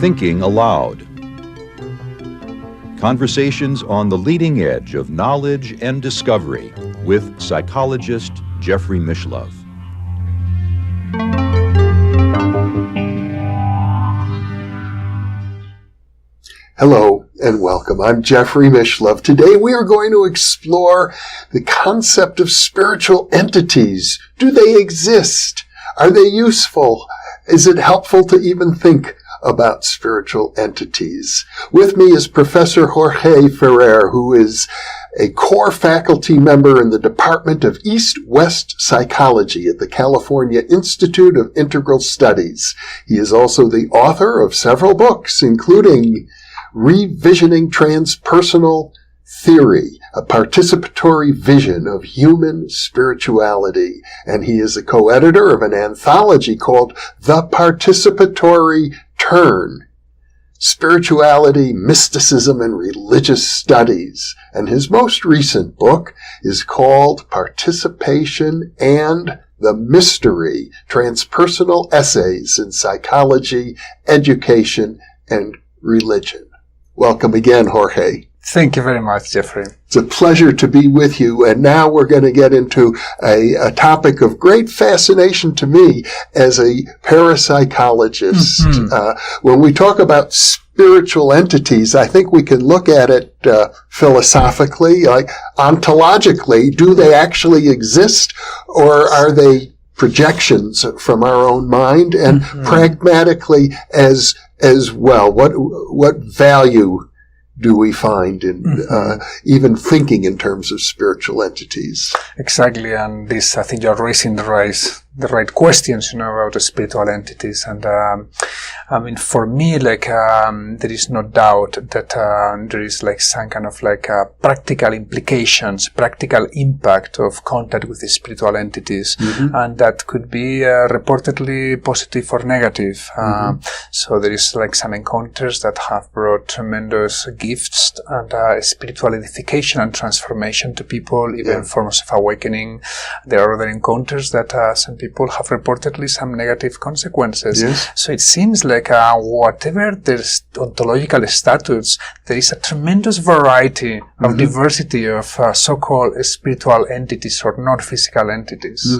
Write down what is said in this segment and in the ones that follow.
Thinking Aloud. Conversations on the leading edge of knowledge and discovery with psychologist Jeffrey Mishlove. Hello and welcome. I'm Jeffrey Mishlove. Today we are going to explore the concept of spiritual entities. Do they exist? Are they useful? Is it helpful to even think about spiritual entities? With me is Professor Jorge Ferrer, who is a core faculty member in the Department of East-West Psychology at the California Institute of Integral Studies. He is also the author of several books, including Revisioning Transpersonal Theory, a participatory vision of human spirituality. And he is a co-editor of an anthology called The Participatory Turn, Spirituality, Mysticism, and Religious Studies. And his most recent book is called Participation and the Mystery, Transpersonal Essays in Psychology, Education, and Religion. Welcome again, Jorge. Thank you very much, Jeffrey. It's a pleasure to be with you. And now we're going to get into a topic of great fascination to me as a parapsychologist. Mm-hmm. When we talk about spiritual entities, I think we can look at it philosophically, like ontologically. Do they actually exist, or are they projections from our own mind? And pragmatically as well, what value do we find in even thinking in terms of spiritual entities? Exactly, and this, I think you're raising the right questions, about the spiritual entities. And I mean, for me, there is no doubt that there is some kind of practical implications, practical impact of contact with the spiritual entities, and that could be reportedly positive or negative. So there is some encounters that have brought tremendous gifts and spiritual edification and transformation to people, even forms of awakening. There are other encounters that some people have reportedly some negative consequences. Yes. So it seems like whatever the ontological status, there is a tremendous variety of diversity of so-called spiritual entities or non-physical entities.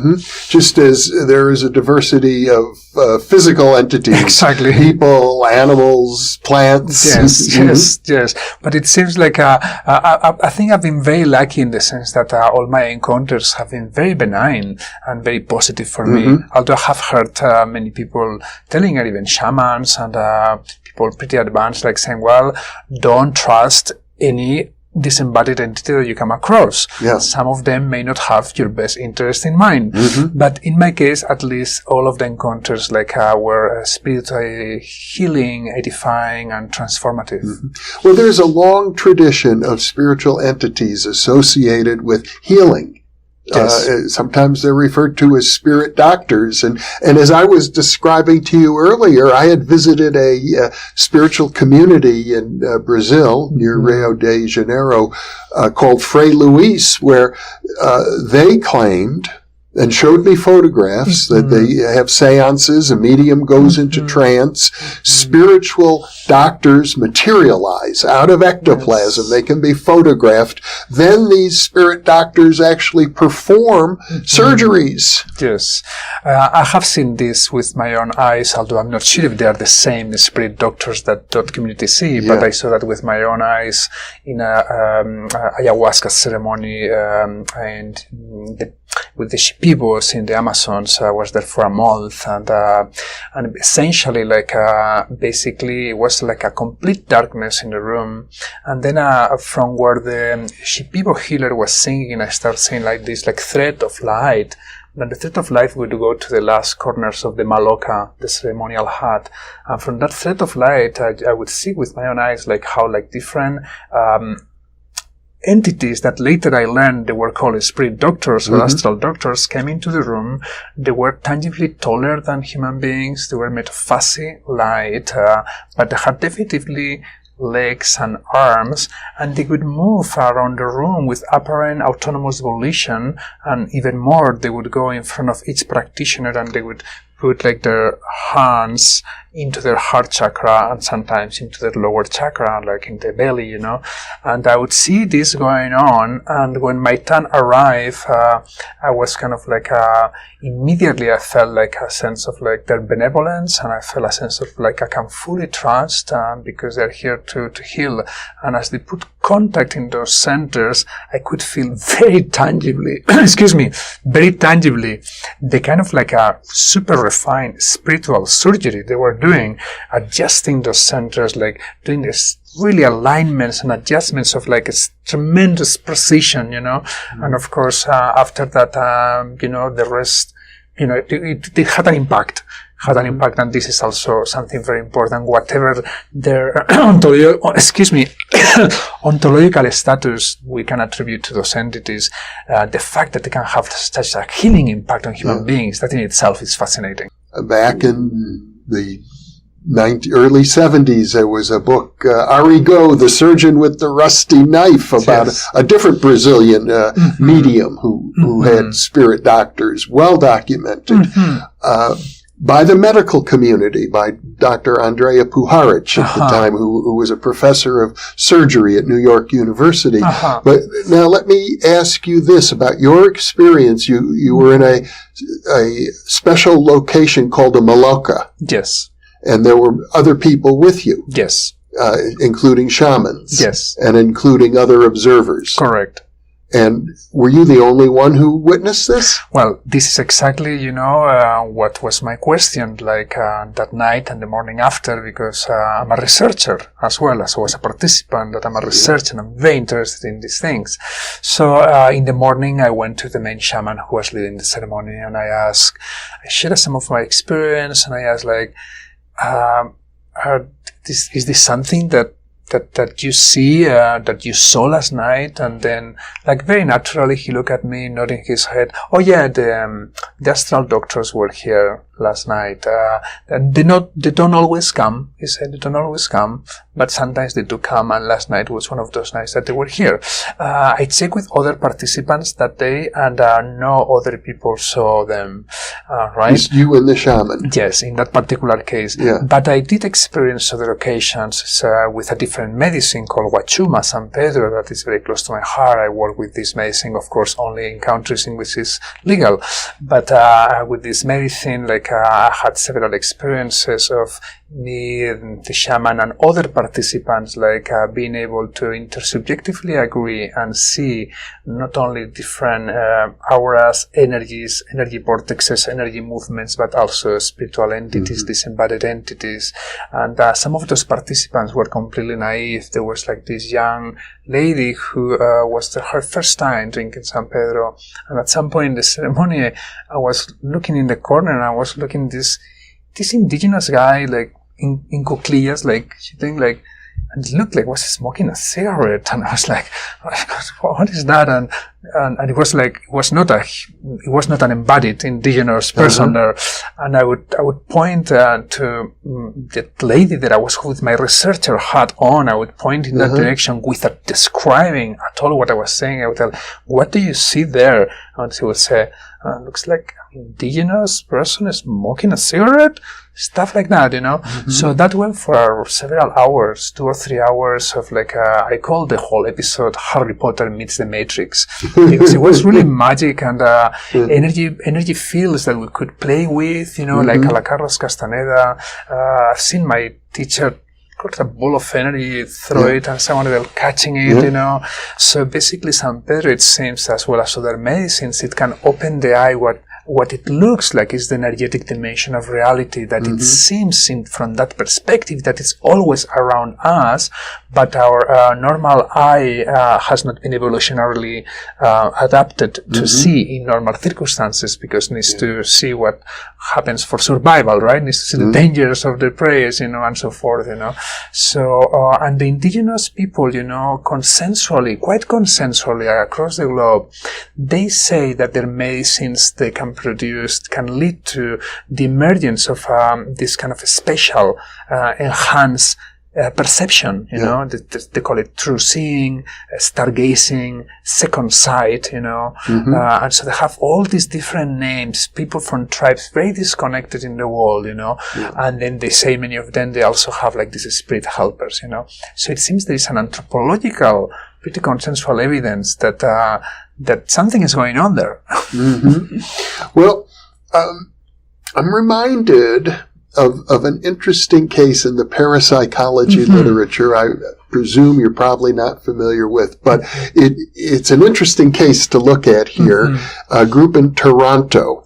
Just as there is a diversity of physical entities. Exactly. People, animals, plants. Yes. But it seems like I think I've been very lucky in the sense that all my encounters have been very benign and very positive for me. Although I have heard many people telling, or even shamans and people pretty advanced, saying, well, don't trust any disembodied entity that you come across. Yeah. Some of them may not have your best interest in mind. But in my case, at least, all of the encounters were spiritually healing, edifying, and transformative. Well, there's a long tradition of spiritual entities associated with healing. Yes. Sometimes they're referred to as spirit doctors. And as I was describing to you earlier, I had visited a spiritual community in Brazil near Rio de Janeiro called Frei Luís, where they claimed and showed me photographs that they have seances, a medium goes into trance, spiritual doctors materialize out of ectoplasm. They can be photographed. Then these spirit doctors actually perform surgeries. Yes. I have seen this with my own eyes, although I'm not sure if they are the same spirit doctors that community see, but I saw that with my own eyes in a ayahuasca ceremony and with the Shipibos in the Amazons. I was there for a month, and essentially basically it was a complete darkness in the room, and then from where the Shipibo healer was singing, I started saying this thread of light. And the thread of light would go to the last corners of the maloca, the ceremonial hut. And from that thread of light, I would see with my own eyes how different entities that later I learned they were called spirit doctors or astral doctors came into the room. They were tangibly taller than human beings. They were made of fuzzy light, but they had definitively legs and arms, and they would move around the room with apparent autonomous volition, and even more, they would go in front of each practitioner and they would put like their hands into their heart chakra and sometimes into their lower chakra, like in the belly, you know. And I would see this going on, and when my turn arrived, I was kind of like, immediately I felt like a sense of like their benevolence, and I felt a sense of like I can fully trust, because they're here to heal. And as they put contact in those centers, I could feel very tangibly, very tangibly, the kind of like a super refined spiritual surgery they were doing, adjusting those centers, like doing this really alignments and adjustments of like a tremendous precision, you know. And of course, after that, you know, the rest, you know, it had an impact. And this is also something very important. Whatever their ontological status we can attribute to those entities, the fact that they can have such a healing impact on human beings, that in itself is fascinating. Back in the early 70s, there was a book, Arrigo, the Surgeon with the Rusty Knife, about a different Brazilian medium who had spirit doctors, well documented. By the medical community, by Dr. Andrea Puharich at the time, who was a professor of surgery at New York University. But now let me ask you this about your experience. You were in a special location called a Maloka. Yes. And there were other people with you. Yes. Including shamans. Yes. And including other observers. Correct. And were you the only one who witnessed this? Well, this is exactly, you know, what was my question, like that night and the morning after, because I'm a researcher as well as I was a participant, that I'm a researcher and I'm very interested in these things. So in the morning, I went to the main shaman who was leading the ceremony, and I shared some of my experience, and I asked, like, is this something that you see, that you saw last night? And then, like, very naturally, he looked at me, nodding his head. Oh yeah, the astral doctors were here last night. They don't always come. He said, they don't always come, but sometimes they do come, and last night was one of those nights that they were here. I checked with other participants that day, and no other people saw them, right? Just you and the shaman. Yes, in that particular case. Yeah. But I did experience other occasions with a different medicine called Huachuma San Pedro, that is very close to my heart. I work with this medicine, of course, only in countries in which it's legal. But with this medicine, like, I had several experiences of me, the shaman, and other participants, like being able to intersubjectively agree and see not only different auras, energies, energy vortexes, energy movements, but also spiritual entities, disembodied entities. And some of those participants were completely naive. There was like this young lady who was her first time drinking San Pedro, and at some point in the ceremony, I was looking in the corner, and I was looking this indigenous guy, like in cuclillas, like sitting, like, and it looked like was smoking a cigarette, and I was like, what is that? And it was like, it was not an embodied indigenous person there. And I would point to the lady that I was with my researcher hat on. I would point in that direction without describing at all what I was saying. I would tell, what do you see there? And she would say, looks like an indigenous person is smoking a cigarette, stuff like that, you know. So that went for several hours, 2 or 3 hours of like, I call the whole episode Harry Potter meets the Matrix, because it was really magic, and energy fields that we could play with, you know, like a la Carlos Castaneda. I've seen my teacher got a ball of energy, throw it, and someone else catching it, you know. So basically, San Pedro, it seems, as well as other medicines, it can open the eye what it looks like is the energetic dimension of reality, that it seems from that perspective that it's always around us, but our normal eye has not been evolutionarily adapted to see in normal circumstances, because it needs to see what happens for survival, right? It needs to see the dangers of the prey, you know, and so forth, you know. So, and the indigenous people, you know, quite consensually across the globe, they say that their medicines they can produce can lead to the emergence of this kind of special, enhanced perception, you know, they call it true seeing, stargazing, second sight, you know, and so they have all these different names, people from tribes very disconnected in the world, you know, and then they say many of them, they also have like these spirit helpers, you know. So it seems there is an anthropological, pretty consensual evidence that that something is going on there. Well, I'm reminded of an interesting case in the parapsychology literature. I presume you're probably not familiar with, but it's an interesting case to look at here. A group in Toronto,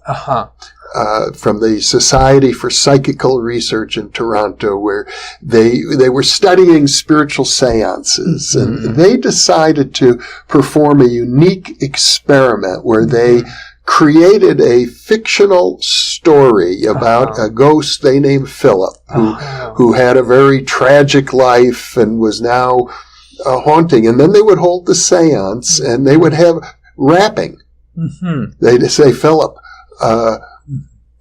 from the Society for Psychical Research in Toronto, where they were studying spiritual seances, and they decided to perform a unique experiment where they created a fictional story about a ghost they named Philip, who had a very tragic life and was now haunting. And then they would hold the seance, and they would have rapping. They'd say, Philip,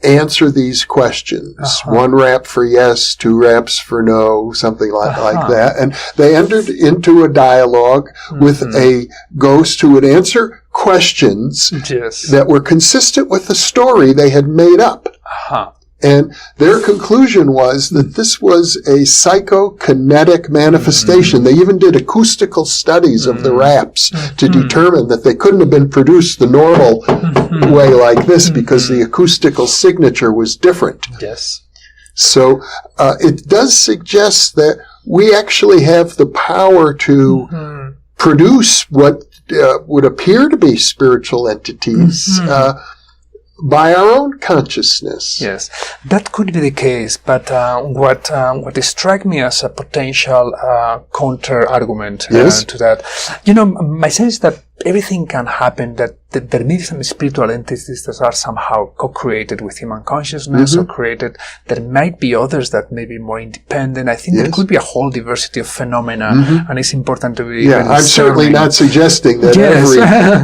answer these questions. 1 rap for yes, 2 raps for no, something like that. And they entered into a dialogue with a ghost who would answer questions that were consistent with the story they had made up. And their conclusion was that this was a psychokinetic manifestation. They even did acoustical studies of the raps to determine that they couldn't have been produced the normal way like this because the acoustical signature was different. So it does suggest that we actually have the power to produce what would appear to be spiritual entities by our own consciousness. Yes, that could be the case, but what struck me as a potential counter-argument to that, you know, my sense is that everything can happen, that there may be some spiritual entities that are somehow co-created with human consciousness or created. There might be others that may be more independent. I think there could be a whole diversity of phenomena, and it's important to be I'm certainly not suggesting that every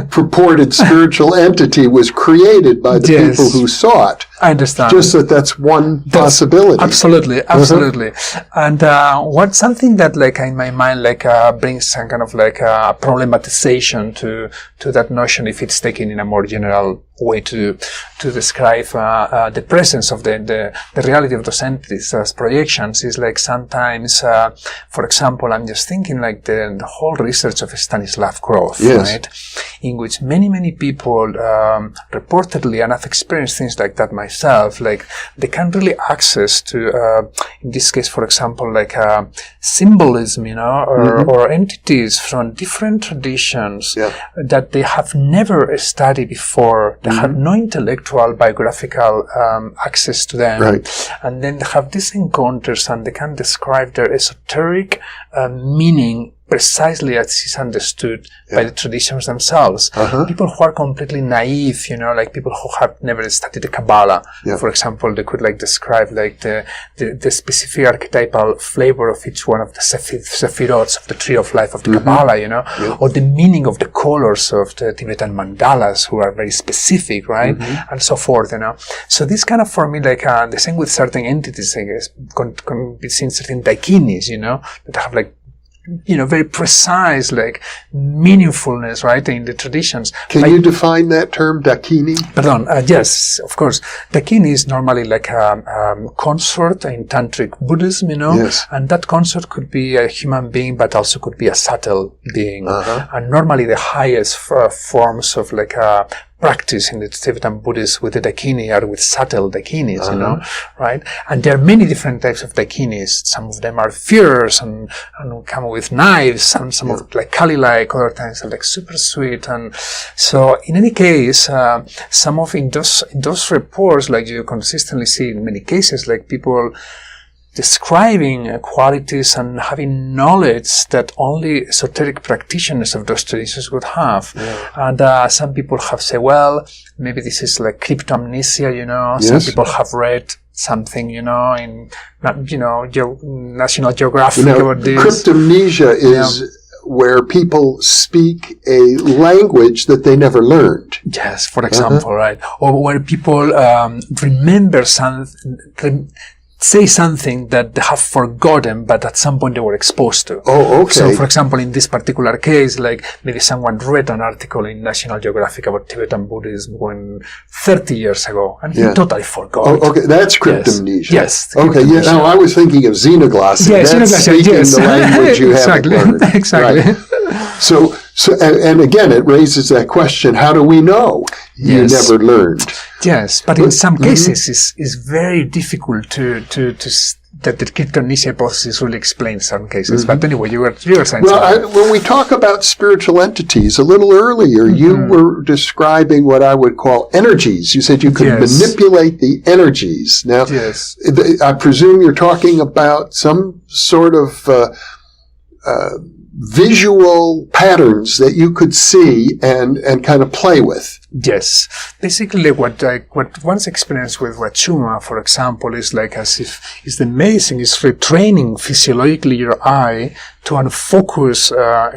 purported spiritual entity was created by the people who saw it. I understand. Just that's one possibility. Absolutely. And what's something that, like, in my mind, like, brings some kind of like a problematization to that notion, if it's taken in a more general way to describe the presence of the reality of those entities as projections, is like sometimes, for example, I'm just thinking like the whole research of Stanislav Grof, right? In which many people reportedly, and I've experienced things like that myself, like they can really access to, in this case, for example, like symbolism, you know, or entities from different traditions that they have never studied before. They have no intellectual biographical access to them, and then they have these encounters and they can describe their esoteric meaning precisely as is understood by the traditions themselves. People who are completely naive, you know, like people who have never studied the Kabbalah, for example, they could like describe like the specific archetypal flavor of each one of the sephirots of the tree of life of the Kabbalah, you know, or the meaning of the colors of the Tibetan mandalas, who are very specific, right? And so forth, you know. So this kind of, for me, like the same with certain entities, I guess, can be seen certain dakinis, you know, that have like, you know, very precise, like, meaningfulness, right, in the traditions. Can you define that term, dakini? Pardon, yes, of course. Dakini is normally like a consort in Tantric Buddhism, you know, and that consort could be a human being, but also could be a subtle being. And normally the highest forms of like practice in the Tibetan Buddhists with the dakini are with subtle dakinis, you know, right? And there are many different types of dakinis. Some of them are fierce and come with knives, and some of like Kali-like, other times are like super sweet. And so in any case, some of in those reports, like you consistently see in many cases, like people describing qualities and having knowledge that only esoteric practitioners of those traditions would have. And some people have said, well, maybe this is like cryptomnesia, you know. Some people have read something, you know, in, you know, National Geographic about this. Cryptomnesia is where people speak a language that they never learned. Yes, say something that they have forgotten, but at some point they were exposed to. Oh, okay. So, for example, in this particular case, like maybe someone read an article in National Geographic about Tibetan Buddhism when 30 years ago, and he totally forgot. Oh, okay, that's cryptomnesia. Yes. Okay, yeah. No, I was thinking of xenoglossy. Yes, that's speaking the language you haven't learned. Exactly. Right. So, and again, it raises that question: how do we know you never learned? Yes, but in some cases, it's very difficult to that the cryptomnesia hypothesis really explains some cases. But anyway, you were saying. Well, when we talk about spiritual entities, a little earlier, you were describing what I would call energies. You said you could manipulate the energies. Now, I presume you're talking about some sort of visual patterns that you could see and kind of play with. Yes. Basically, what one's experience with Wachuma, for example, is like as if it's amazing. It's retraining physiologically your eye to unfocus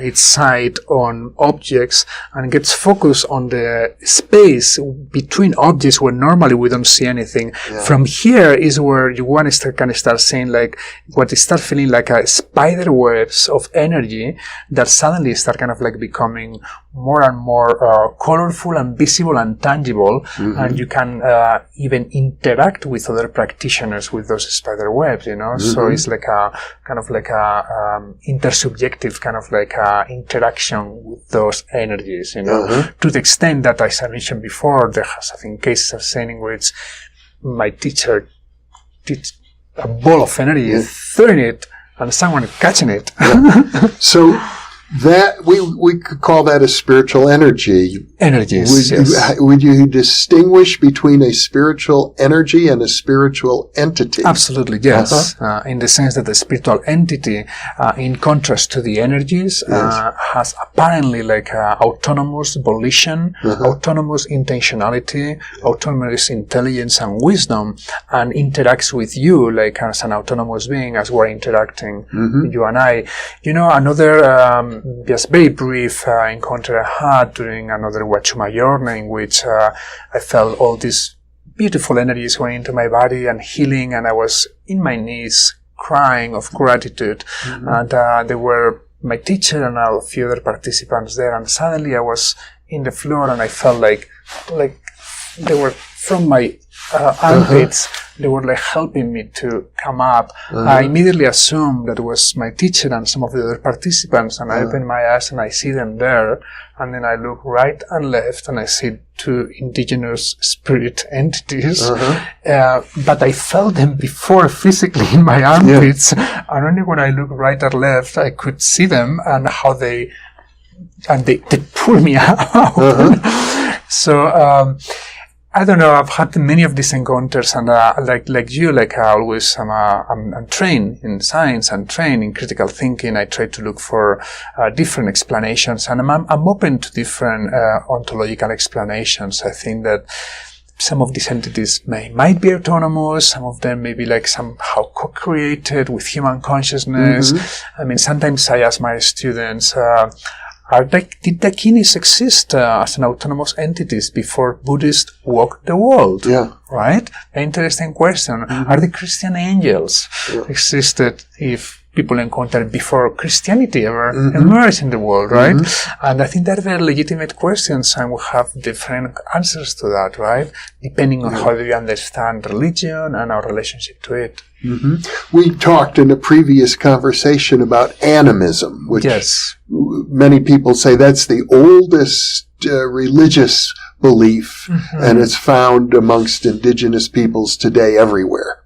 its sight on objects and gets focused on the space between objects where normally we don't see anything. Yeah. From here is where you want to kind of start seeing like what you start feeling like a spider webs of energy that suddenly start kind of like becoming more and more colorful and visible and tangible, and you can even interact with other practitioners with those spider webs, you know. So it's like a kind of like a intersubjective kind of like interaction with those energies, you know, to the extent that, as I mentioned before, there has, I think, cases of saying in which my teacher did a ball of energy, throwing it, and someone catching it. So that we could call that a spiritual energy. Energies. Would you distinguish between a spiritual energy and a spiritual entity? Absolutely, yes. In the sense that the spiritual entity, in contrast to the energies, has apparently like autonomous volition, autonomous intentionality, autonomous intelligence and wisdom, and interacts with you like as an autonomous being as we're interacting, you and I. You know, another just very brief encounter I had during another Wachuma journey in which I felt all these beautiful energies going into my body and healing, and I was in my knees crying of gratitude, and there were my teacher and a few other participants there, and suddenly I was in the floor and I felt like they were from my armpits, they were like helping me to come up. I immediately assumed that it was my teacher and some of the other participants, and I open my eyes and I see them there, and then I look right and left and I see two indigenous spirit entities, but I felt them before physically in my armpits, and only when I look right or left I could see them and how they pull me out. So I don't know. I've had many of these encounters, and like you, like I always, I'm trained in science and trained in critical thinking. I try to look for different explanations, and I'm open to different ontological explanations. I think that some of these entities might be autonomous. Some of them may be like somehow co-created with human consciousness. I mean, sometimes I ask my students, did Dakinis exist as an autonomous entities before Buddhists walked the world? Right? An interesting question. Are the Christian angels existed if people encountered before Christianity ever emerged in the world, right? And I think that are very legitimate questions, and we have different answers to that, right? Depending on how we understand religion and our relationship to it. We talked in a previous conversation about animism, which many people say that's the oldest religious belief, and it's found amongst indigenous peoples today everywhere.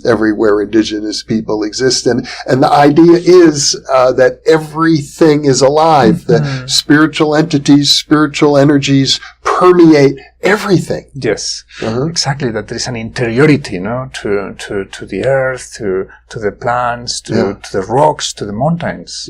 Everywhere indigenous people exist. And the idea is that everything is alive. That spiritual entities, spiritual energies permeate everything. Exactly. That there is an interiority, you know, to the earth, to the plants, to the rocks, to the mountains.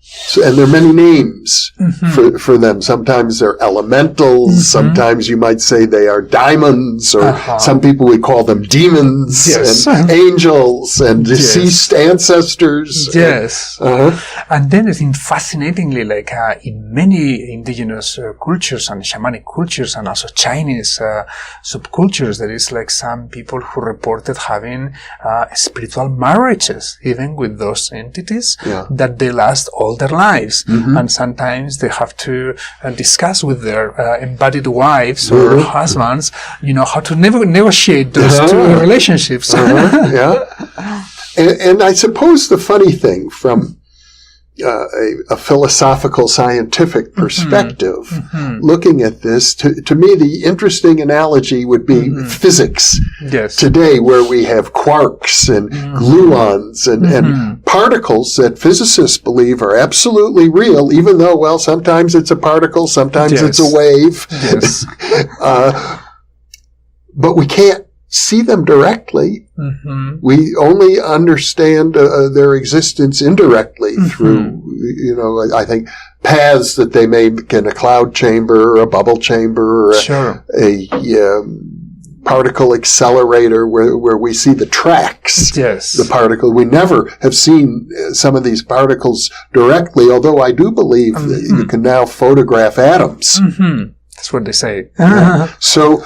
So, and there are many names for them. Sometimes they're elementals. Sometimes you might say they are diamonds, or some people would call them demons and angels and deceased ancestors. Yes. And then I think fascinatingly, like in many indigenous cultures and shamanic cultures and also Chinese subcultures, there is like some people who reported having spiritual marriages, even with those entities, that they last all their lives. And sometimes they have to discuss with their embodied wives or husbands, how to negotiate those two relationships. And I suppose the funny thing from a philosophical, scientific perspective, looking at this, to me, the interesting analogy would be physics. Yes. Today, where we have quarks and gluons and particles that physicists believe are absolutely real, even though, well, sometimes it's a particle, sometimes it's a wave. Yes. But we can't see them directly. We only understand their existence indirectly through, I think, paths that they make in a cloud chamber or a bubble chamber or a particle accelerator where we see the tracks, the particle. We never have seen some of these particles directly, although I do believe that you can now photograph atoms. That's what they say. So,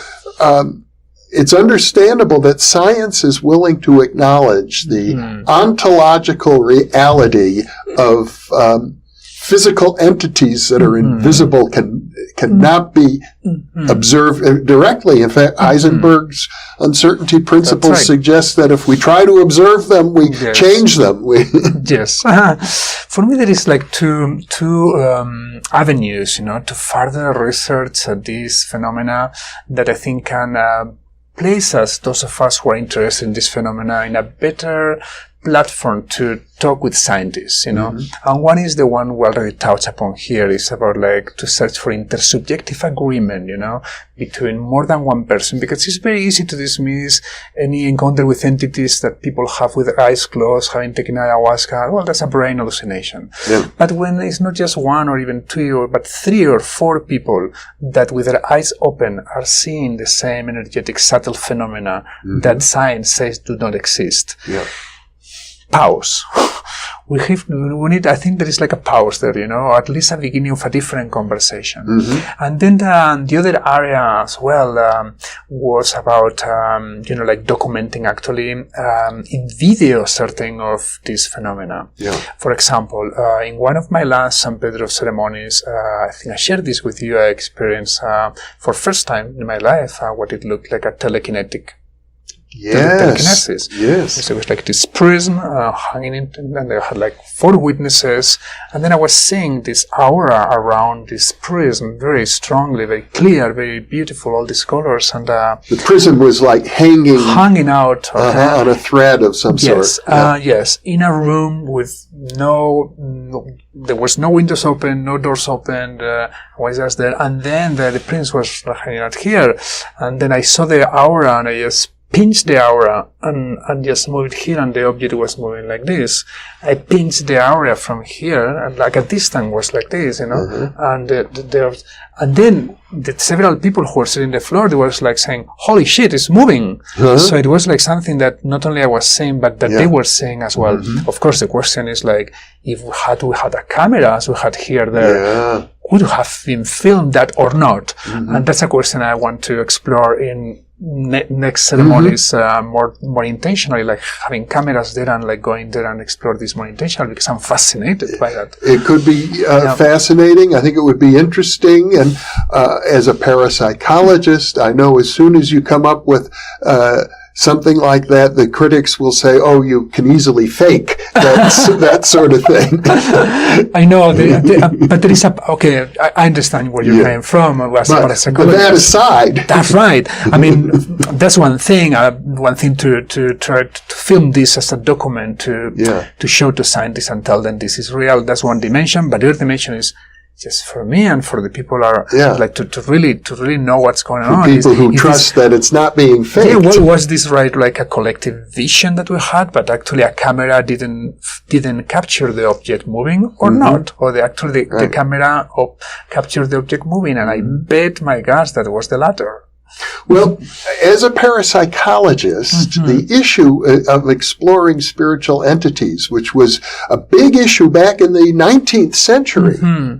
it's understandable that science is willing to acknowledge the ontological reality of physical entities that are invisible, cannot be observed directly. In fact, Heisenberg's uncertainty principle suggests that if we try to observe them, we change them. Yes. For me, there is like two avenues, to further research these phenomena that I think can place us, those of us who are interested in this phenomena, in a better platform to talk with scientists, And one is the one we already touched upon here, is about like to search for intersubjective agreement, between more than one person, because it's very easy to dismiss any encounter with entities that people have with their eyes closed, having taken ayahuasca. Well, that's a brain hallucination. But when it's not just one or even two, but 3 or 4 people that with their eyes open are seeing the same energetic subtle phenomena that science says do not exist. Pause. We need, I think there is like a pause there, or at least a beginning of a different conversation. And then the other area as well was about, like documenting actually in video certain of these phenomena. For example, in one of my last San Pedro ceremonies, I think I shared this with you, I experienced for first time in my life what it looked like a telekinetic telekinesis. So it was like this prism hanging in, and they had like 4 witnesses, and then I was seeing this aura around this prism very strongly, very clear, very beautiful, all these colors, and the prism was like hanging out on a thread of some sort. Yes, in a room with there was no windows open, no doors open. I was just there, and then the prince was hanging out here, and then I saw the aura, and I just pinched the aura and just moved here, and the object was moving like this. I pinched the aura from here, and like a distance was like this, and then the several people who were sitting on the floor, they were like saying, "Holy shit, it's moving!" So it was like something that not only I was saying, but that they were saying as well. Of course, the question is like, if we had a camera as we had here there, would have been filmed that or not? And that's a question I want to explore in next ceremonies more intentionally, like having cameras there and like going there and explore this more intentionally, because I'm fascinated by that. It could be fascinating. I think it would be interesting. And as a parapsychologist, I know as soon as you come up with something like that, the critics will say, "Oh, you can easily fake that sort of thing." I know, but there is I understand where you're coming from. But that aside, that's right. I mean, that's one thing. One thing to try to film this as a document to show to scientists and tell them this is real. That's one dimension. But the other dimension is just for me and for the people are like to really know what's going for on. People who trust that it's not being faked. Yeah, well, was this right, like a collective vision that we had, but actually a camera didn't capture the object moving or not, or the camera captured the object moving, and I bet my gosh that was the latter. Well, as a parapsychologist, the issue of exploring spiritual entities, which was a big issue back in the 19th century,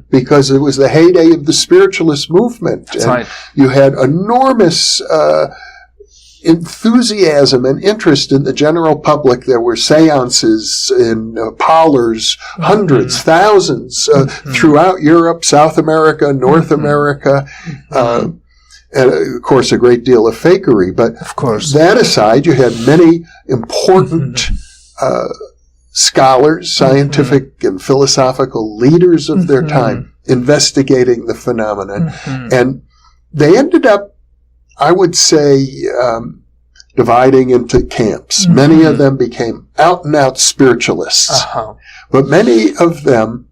because it was the heyday of the spiritualist movement. That's and right. You had enormous enthusiasm and interest in the general public. There were seances in parlors, hundreds, thousands, throughout Europe, South America, North America, and of course, a great deal of fakery. But of course, that aside, you had many important scholars, scientific and philosophical leaders of their time investigating the phenomenon. And they ended up, I would say, dividing into camps. Many of them became out-and-out spiritualists. But many of them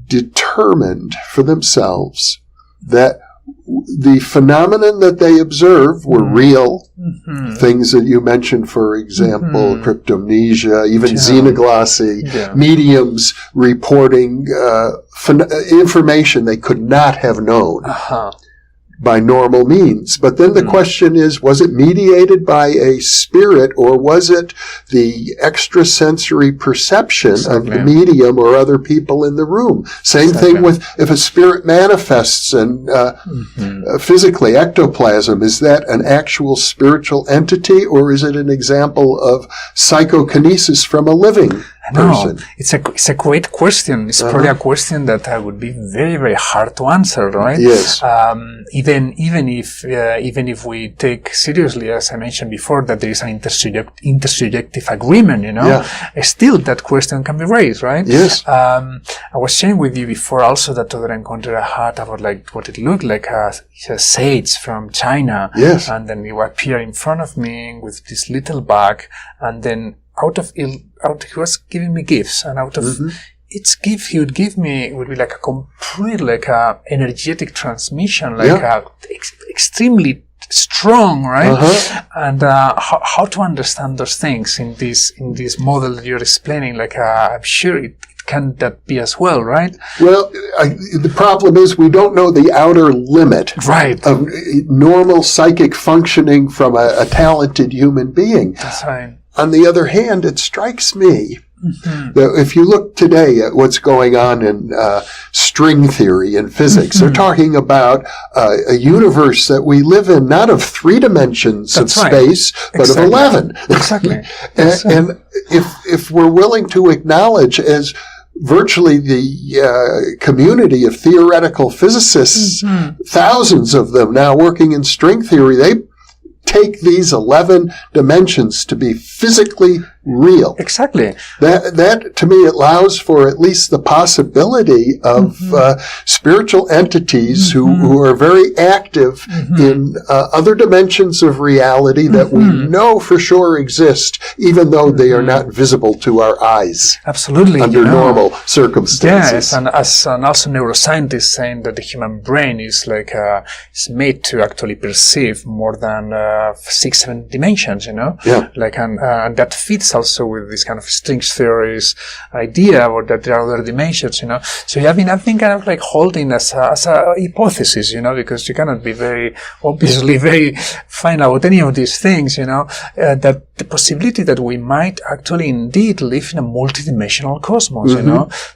determined for themselves that the phenomenon that they observed were real. Things that you mentioned, for example, cryptomnesia, even xenoglossy, mediums reporting information they could not have known by normal means. But then the question is, was it mediated by a spirit, or was it the extrasensory perception of the medium or other people in the room? Same thing with if a spirit manifests and physically, ectoplasm, is that an actual spiritual entity, or is it an example of psychokinesis from a living person? No, it's a great question. It's probably a question that would be very, very hard to answer, right? Yes. Even if we take seriously, as I mentioned before, that there is an intersubjective agreement, still that question can be raised, right? Yes. I was sharing with you before also that other encounter I had about like what it looked like a sage from China. Yes. And then he would appear in front of me with this little bag, and then he was giving me gifts, and out of each gift he would give me, it would be like a complete, like a energetic transmission, like extremely strong, right? And how to understand those things in this model that you're explaining, like I'm sure it can that be as well, right? Well, the problem is we don't know the outer limit of normal psychic functioning from a talented human being. That's right. On the other hand, it strikes me that if you look today at what's going on in string theory and physics, they're talking about a universe that we live in, not of 3 dimensions of space, but of 11. Exactly. And if we're willing to acknowledge, as virtually the community of theoretical physicists, thousands of them now working in string theory, they take these 11 dimensions to be physically real. Exactly. That to me allows for at least the possibility of spiritual entities who are very active in other dimensions of reality that we know for sure exist, even though they are not visible to our eyes. Absolutely. Under normal circumstances. Yes, and also neuroscientists saying that the human brain is like is made to actually perceive more than 6-7 dimensions. Like and that fits also with this kind of string theories idea, or that there are other dimensions, So I've been kind of like holding as a hypothesis, because you cannot be very fine about any of these things, that the possibility that we might actually indeed live in a multidimensional cosmos,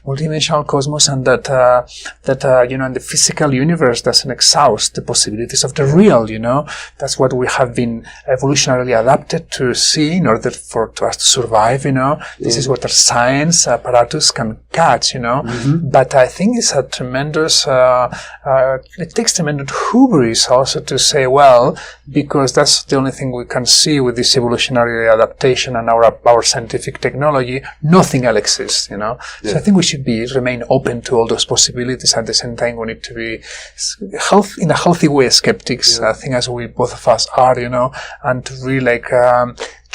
multidimensional cosmos, and that and the physical universe doesn't exhaust the possibilities of the real, That's what we have been evolutionarily adapted to see in order for us to survive, This is what our science apparatus can catch, But I think it's a tremendous, it takes tremendous hubris also to say, well, because that's the only thing we can see with this evolutionary adaptation and our scientific technology, nothing else exists, So I think we should remain open to all those possibilities. At the same time, we need to be in a healthy way skeptics, I think, as we both of us are, and to really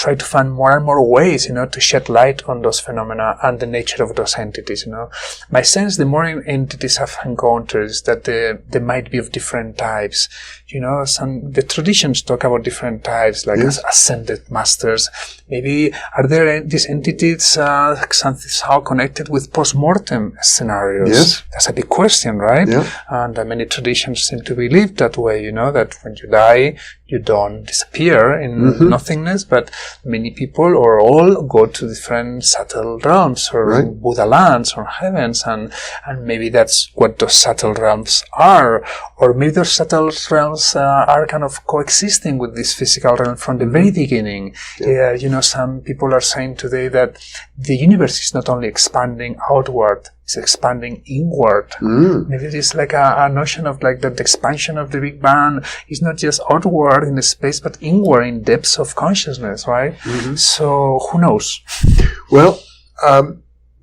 try to find more and more ways, to shed light on those phenomena and the nature of those entities, My sense, the more entities have encounters, that they might be of different types. The traditions talk about different types, like ascended masters. Maybe are there these entities somehow connected with post-mortem scenarios? Yes. That's a big question, right? Yeah. And many traditions seem to believe that way, that when you die, you don't disappear in nothingness, but many people or all go to different subtle realms or Buddha lands or heavens, and maybe that's what those subtle realms are, or maybe those subtle realms are kind of coexisting with this physical realm from the very beginning. Some people are saying today that the universe is not only expanding outward, it's expanding inward. Maybe it is like a notion of like that the expansion of the Big Bang is not just outward in the space, but inward in depths of consciousness, right? So who knows? Well,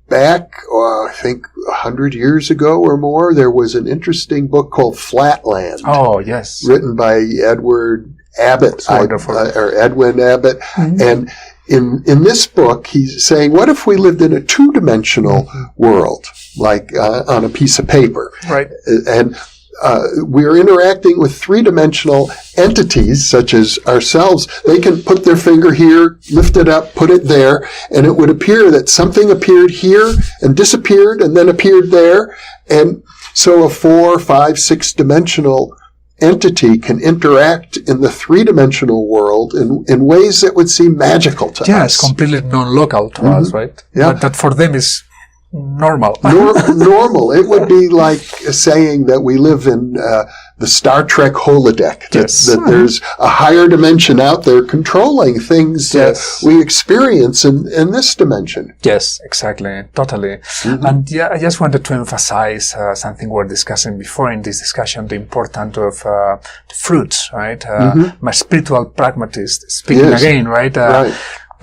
back, I think 100 years ago or more, there was an interesting book called Flatland. Oh, yes. Written by Edward Abbott, or Edwin Abbott. And in this book, he's saying, what if we lived in a two-dimensional world, like on a piece of paper? Right. And we're interacting with three-dimensional entities, such as ourselves. They can put their finger here, lift it up, put it there, and it would appear that something appeared here and disappeared and then appeared there. And so a 4, 5, 6-dimensional entity can interact in the three-dimensional world in ways that would seem magical to us. Yes, completely non-local to us, right? Yeah. But that for them is normal. Normal. It would be like saying that we live in the Star Trek holodeck, that there's a higher dimension out there controlling things that we experience in this dimension. Yes, exactly. Totally. And I just wanted to emphasize something we were discussing before in this discussion, the importance of the fruits, right? My spiritual pragmatist speaking again, right?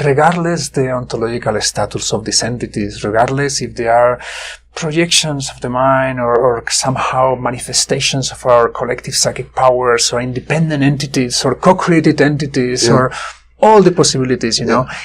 Regardless the ontological status of these entities, regardless if they are projections of the mind or somehow manifestations of our collective psychic powers or independent entities or co-created entities or all the possibilities,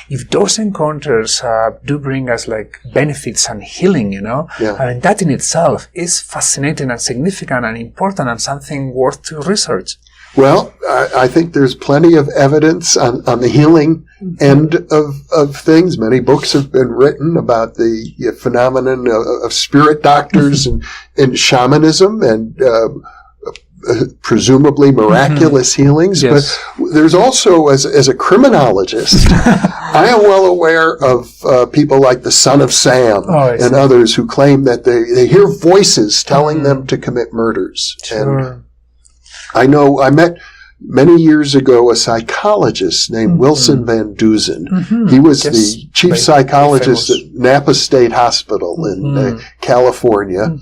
if those encounters do bring us like benefits and healing, I mean, that in itself is fascinating and significant and important and something worth to research. Well, I think there's plenty of evidence on the healing end of things. Many books have been written about the phenomenon of spirit doctors and shamanism and presumably miraculous healings. But there's also, as a criminologist, I am well aware of people like the Son of Sam and others who claim that they hear voices telling them to commit murders. And I know I met many years ago a psychologist named Wilson Van Dusen. He was the chief psychologist at Napa State Hospital in California.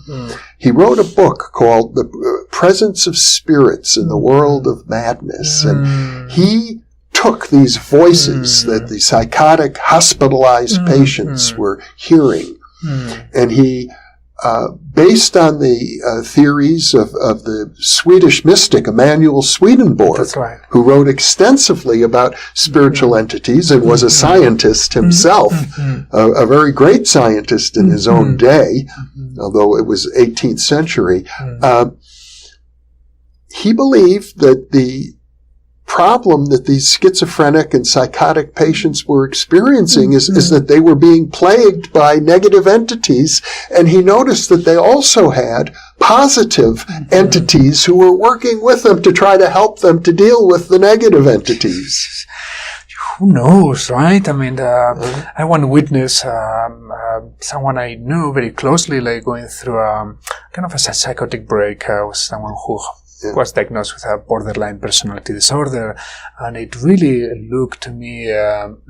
He wrote a book called The Presence of Spirits in the World of Madness. And he took these voices that the psychotic hospitalized patients were hearing, and he based on the theories of the Swedish mystic Emanuel Swedenborg, who wrote extensively about spiritual entities and was a scientist himself, a very great scientist in his own day, although it was 18th century. He believed that the problem that these schizophrenic and psychotic patients were experiencing is that they were being plagued by negative entities, and he noticed that they also had positive entities who were working with them to try to help them to deal with the negative entities. Who knows, right? I mean, I want witness someone I knew very closely, like going through kind of a psychotic break, was someone who was diagnosed with a borderline personality disorder, and it really looked to me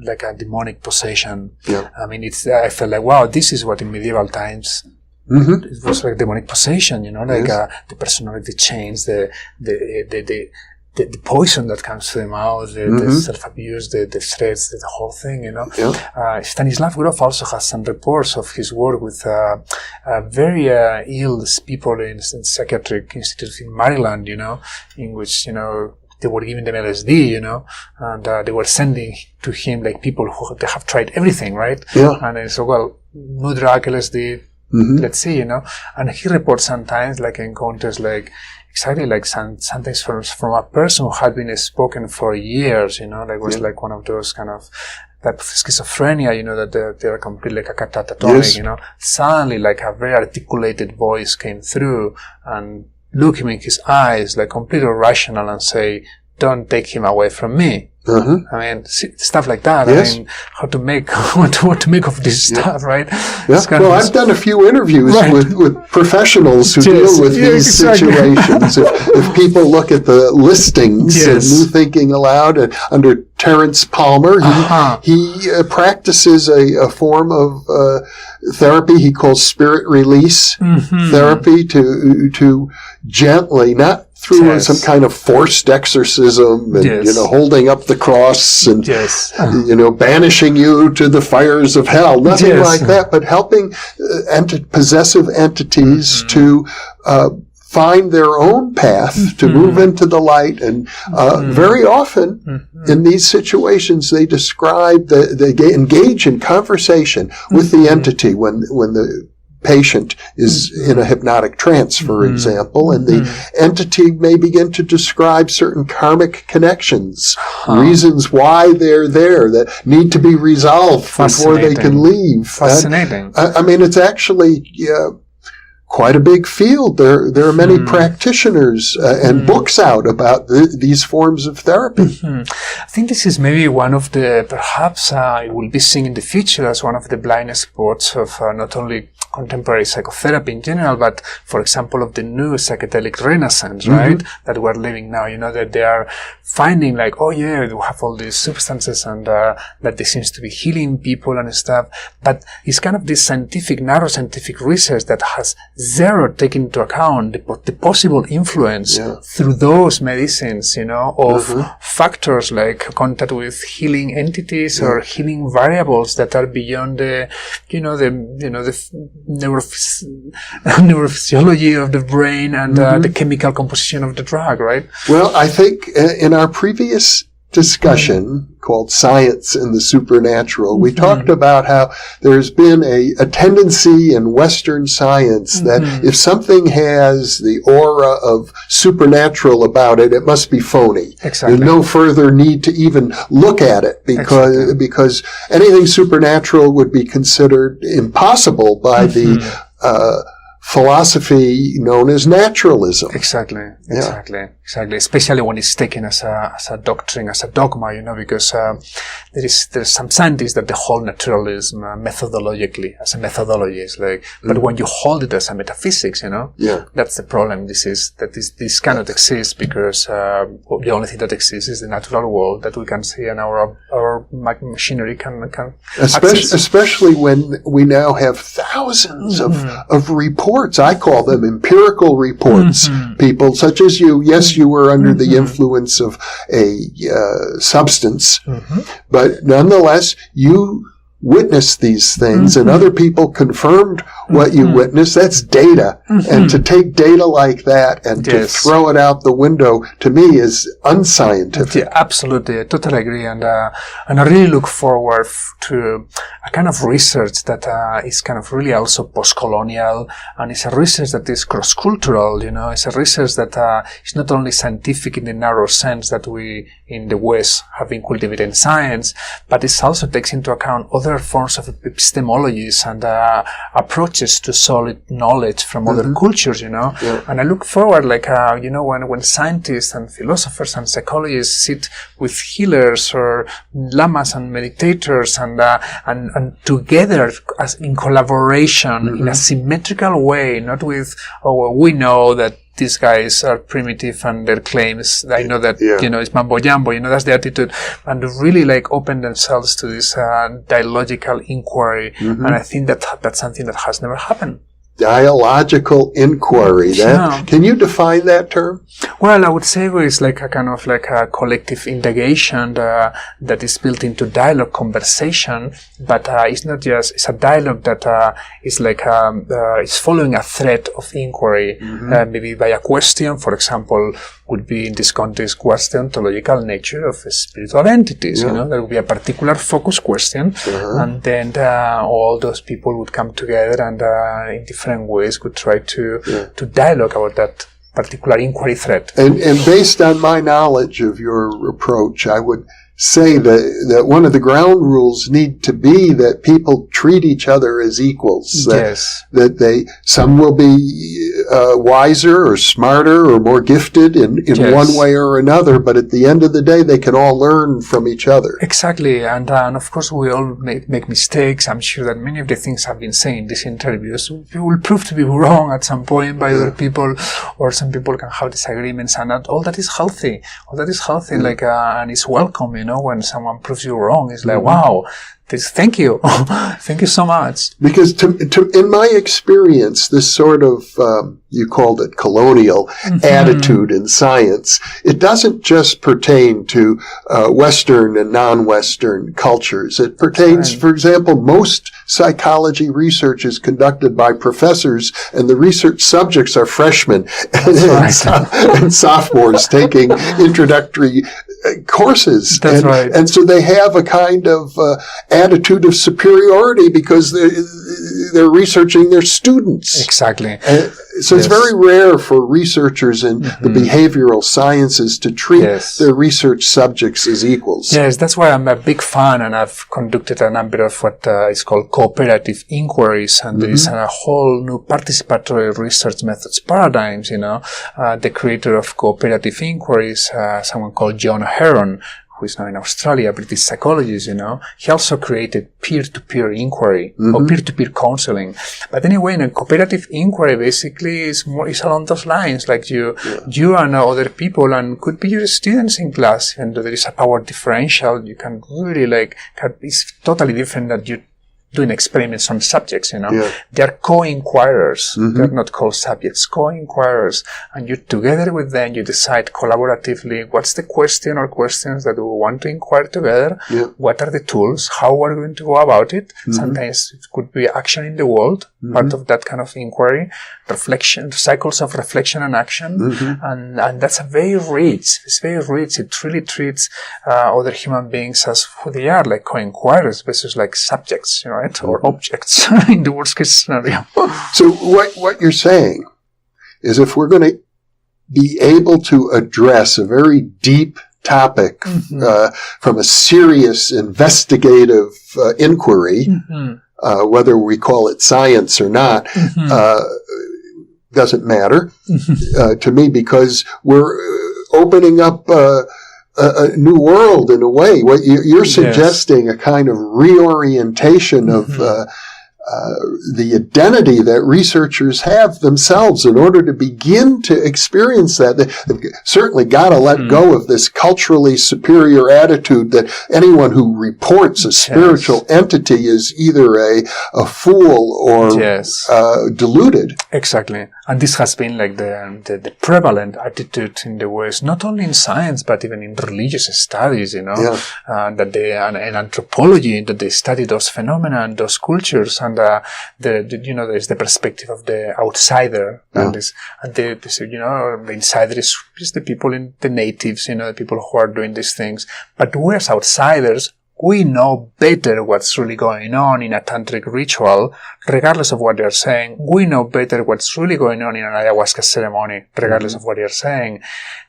like a demonic possession. I mean, I felt like, wow, this is what in medieval times it was like demonic possession, the personality change, the poison that comes to the mouth, the self-abuse, the threats, the whole thing, Stanislav Grof also has some reports of his work with very ill people in psychiatric institutes in Maryland, in which, they were giving them LSD, and they were sending to him like people who they have tried everything, right? Yeah. And I said, well, no drug, LSD, let's see, And he reports sometimes like encounters like exactly like sometimes from a person who had been spoken for years, like was like one of those kind of type of schizophrenia, that they're completely like a catatonic, Yes. Suddenly like a very articulated voice came through and look him in his eyes, like completely rational, and say, don't take him away from me. I mean, stuff like that. Yes. I mean, what to make of this stuff, right? Yeah. Well, I've done a few interviews with professionals who deal with these situations. If people look at the listings of New Thinking Aloud under Terence Palmer, he practices a form of therapy he calls spirit release therapy to gently, not through some kind of forced exorcism and, holding up the cross and, banishing you to the fires of hell. Nothing like that, but helping possessive entities to find their own path, to move into the light. And very often in these situations, they describe they engage in conversation with the entity when the patient is in a hypnotic trance, for example, and the entity may begin to describe certain karmic connections, reasons why they're there that need to be resolved before they can leave. Fascinating. I mean, it's actually quite a big field. There are many practitioners and books out about these forms of therapy. I think this is maybe one of the, perhaps I will be seeing in the future as one of the blind spots of not only contemporary psychotherapy in general, but for example of the new psychedelic renaissance, right? That we're living now, that they are finding like, oh yeah, we have all these substances and that they seems to be healing people and stuff. But it's kind of this narrow scientific research that has zero taken into account the possible influence through those medicines, of factors like contact with healing entities or healing variables that are beyond the neurophysiology of the brain and the chemical composition of the drug, right? Well, I think in our previous discussion called Science and the Supernatural, we talked about how there's been a tendency in Western science that if something has the aura of supernatural about it, it must be phony. Exactly. There's no further need to even look at it because anything supernatural would be considered impossible by the philosophy known as naturalism. Exactly. Especially when it's taken as a doctrine, as a dogma, because there's some scientists that they hold naturalism methodologically as a methodology. It's like, but when you hold it as a metaphysics, that's the problem. This cannot exist because the only thing that exists is the natural world that we can see and our machinery can access. Especially when we now have thousands of reports. I call them empirical reports. People such as you, yes, you were under the influence of a substance, but nonetheless, you witnessed these things and other people confirmed what you witnessed. That's data. And to take data like that and to throw it out the window, to me, is unscientific. Yeah, absolutely. I totally agree. And I really look forward to a kind of research that is kind of really also postcolonial, and it's a research that is cross-cultural, It's a research that is not only scientific in the narrow sense that we in the West have been cultivating science, but it also takes into account other forms of epistemologies and approaches to solid knowledge from other cultures, And I look forward, when scientists and philosophers and psychologists sit with healers or lamas and meditators and together as in collaboration in a symmetrical way, not with, we know that these guys are primitive and their claims, I know that, it's mambo jumbo, that's the attitude, and really open themselves to this dialogical inquiry. And I think that that's something that has never happened. Dialogical inquiry. Can you define that term? Well, I would say it's like a kind of like a collective indagation that is built into dialogue conversation, but it's not just, it's a dialogue that is like it's following a thread of inquiry, maybe by a question, for example, would be in this context, what's the ontological nature of spiritual entities? You know, there would be a particular focus question, and then all those people would come together and in different ways could try to dialogue about that particular inquiry thread. And based on my knowledge of your approach, I would say that one of the ground rules need to be that people treat each other as equals. That some will be wiser or smarter or more gifted in one way or another, but at the end of the day, they can all learn from each other. Exactly, and of course we all make mistakes. I'm sure that many of the things I've been saying in these interviews will prove to be wrong at some point by other people, or some people can have disagreements, and all that is healthy. Like, and it's welcome, you know, when someone proves you wrong. It's like, wow, thank you. Thank you so much. Because in my experience, this sort of, you called it colonial attitude in science, it doesn't just pertain to Western and non-Western cultures. It pertains, for example, most psychology research is conducted by professors, and the research subjects are freshmen and sophomores taking introductory courses. And so they have a kind of attitude of superiority because they're researching their students. Exactly. So it's very rare for researchers in the behavioral sciences to treat their research subjects as equals. Yes, that's why I'm a big fan, and I've conducted a number of what is called cooperative inquiries, and there is a whole new participatory research methods paradigms, you know. The creator of cooperative inquiries, someone called John Heron, who is now in Australia, British psychologist, you know, he also created peer-to-peer inquiry or peer-to-peer counseling. But anyway, in a cooperative inquiry, basically, is along those lines, like you and other people, and could be your students in class, and there is a power differential. You can really it's totally different that you doing experiments on subjects, you know. They're co-inquirers. They're not called subjects, co-inquirers. And you together with them, you decide collaboratively what's the question or questions that we want to inquire together. What are the tools? How are we going to go about it? Sometimes it could be action in the world, part of that kind of inquiry, reflection, cycles of reflection and action. And that's very rich. It's very rich. It really treats other human beings as who they are, like co-inquirers versus like subjects, you know, right? Or objects in the worst case scenario. So what you're saying is, if we're going to be able to address a very deep topic from a serious investigative inquiry, whether we call it science or not, doesn't matter to me, because we're opening up a new world in a way. What you're suggesting, a kind of reorientation of the identity that researchers have themselves in order to begin to experience that. They've certainly got to let go of this culturally superior attitude that anyone who reports a spiritual entity is either a fool or deluded. Exactly. And this has been like the prevalent attitude in the West, not only in science, but even in religious studies, you know, that in anthropology, that they study those phenomena and those cultures, and there's the perspective of the outsider, and the insider is the people in the natives, you know, the people who are doing these things. But we as outsiders, we know better what's really going on in a tantric ritual, regardless of what they're saying. We know better what's really going on in an ayahuasca ceremony, regardless of what they're saying.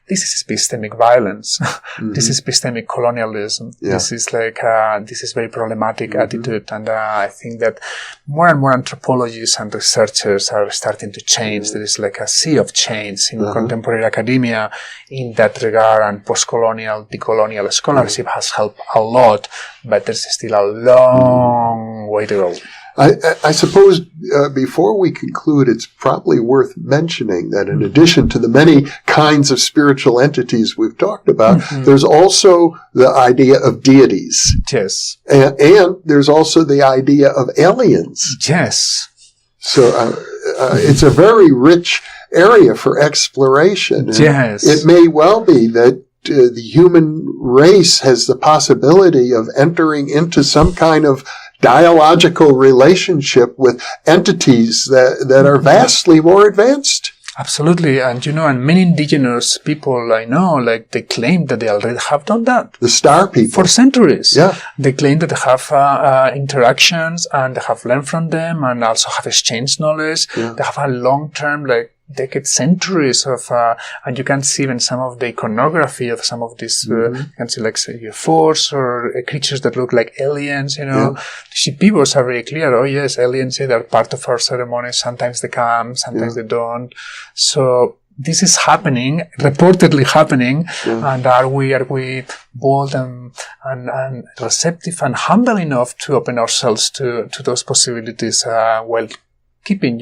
This is epistemic violence. This is epistemic colonialism. This is this is very problematic attitude. And I think that more and more anthropologists and researchers are starting to change. There is like a sea of change in contemporary academia in that regard, and postcolonial, decolonial scholarship has helped a lot, but there's still a long way to go. I suppose before we conclude, it's probably worth mentioning that in addition to the many kinds of spiritual entities we've talked about, there's also the idea of deities. Yes. And there's also the idea of aliens. Yes. So it's a very rich area for exploration. Yes. It may well be that the human race has the possibility of entering into some kind of dialogical relationship with entities that are vastly more advanced. Absolutely. And, and many indigenous people I know, like, they claim that they already have done that. The star people. For centuries. Yeah. They claim that they have interactions and they have learned from them and also have exchanged knowledge. Yeah. They have a long-term, like, decades, centuries of, and you can see even some of the iconography of some of these, you can see like say UFOs or creatures that look like aliens, Yeah. See, people are very clear, oh yes, aliens, they're part of our ceremonies, sometimes they come, sometimes they don't. So this is happening, reportedly happening, and are we bold and receptive and humble enough to open ourselves to those possibilities, while keeping,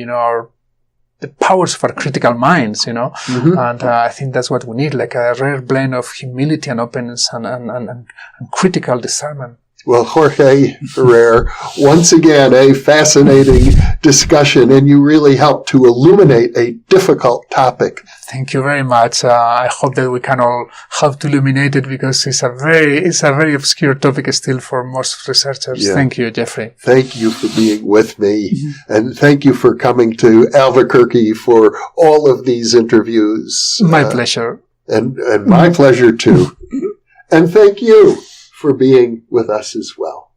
the powers of our critical minds, and I think that's what we need, like a rare blend of humility and openness and critical discernment. Well, Jorge Ferrer, once again, a fascinating discussion, and you really helped to illuminate a difficult topic. Thank you very much. I hope that we can all help to illuminate it, because it's a very obscure topic still for most researchers. Yeah. Thank you, Jeffrey. Thank you for being with me, and thank you for coming to Albuquerque for all of these interviews. My pleasure. And my pleasure too. And thank you for being with us as well.